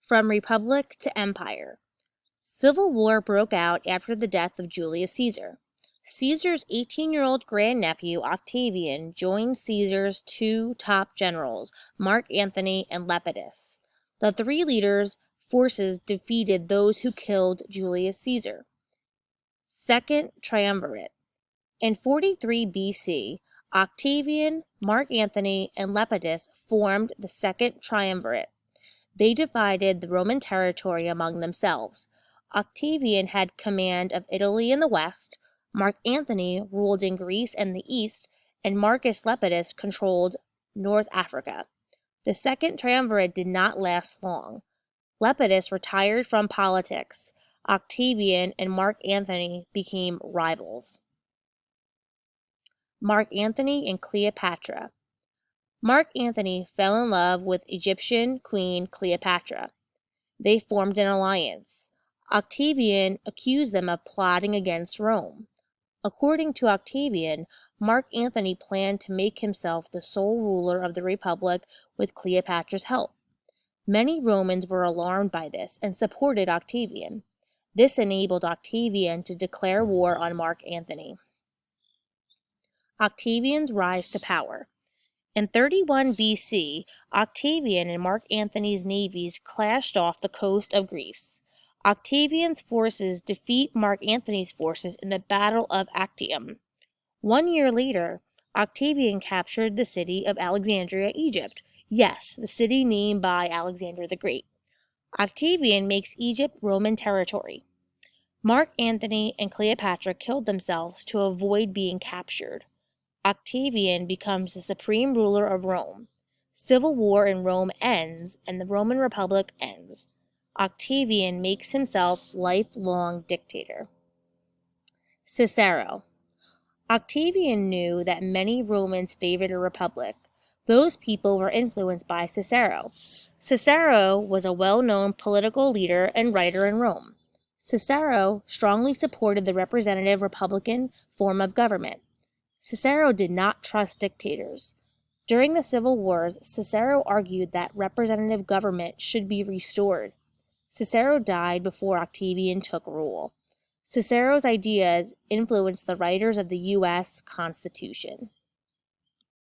From Republic to Empire. Civil war broke out after the death of Julius Caesar. Caesar's 18-year-old grandnephew Octavian joined Caesar's two top generals, Marc Antony and Lepidus. The three leaders' forces defeated those who killed Julius Caesar. Second Triumvirate. In 43 BC, Octavian, Marc Antony, and Lepidus formed the Second Triumvirate. They divided the Roman territory among themselves. Octavian had command of Italy in the west, Marc Antony ruled in Greece and the east, and Marcus Lepidus controlled North Africa. The Second Triumvirate did not last long. Lepidus retired from politics. Octavian and Marc Antony became rivals. Marc Antony and Cleopatra. Marc Antony fell in love with Egyptian queen Cleopatra. They formed an alliance. Octavian accused them of plotting against Rome. According to Octavian, Marc Antony planned to make himself the sole ruler of the Republic with Cleopatra's help. Many Romans were alarmed by this and supported Octavian. This enabled Octavian to declare war on Marc Antony. Octavian's rise to power. In 31 BC, Octavian and Marc Antony's navies clashed off the coast of Greece. Octavian's forces defeat Marc Antony's forces in the Battle of Actium. 1 year later, Octavian captured the city of Alexandria, Egypt. Yes, the city named by Alexander the Great. Octavian makes Egypt Roman territory. Marc Antony and Cleopatra killed themselves to avoid being captured. Octavian becomes the supreme ruler of Rome. Civil war in Rome ends, and the Roman Republic ends. Octavian makes himself lifelong dictator. Cicero. Octavian knew that many Romans favored a republic. Those people were influenced by Cicero. Cicero was a well-known political leader and writer in Rome. Cicero strongly supported the representative republican form of government. Cicero did not trust dictators. During the civil wars, Cicero argued that representative government should be restored. Cicero died before Octavian took rule. Cicero's ideas influenced the writers of the U.S. Constitution.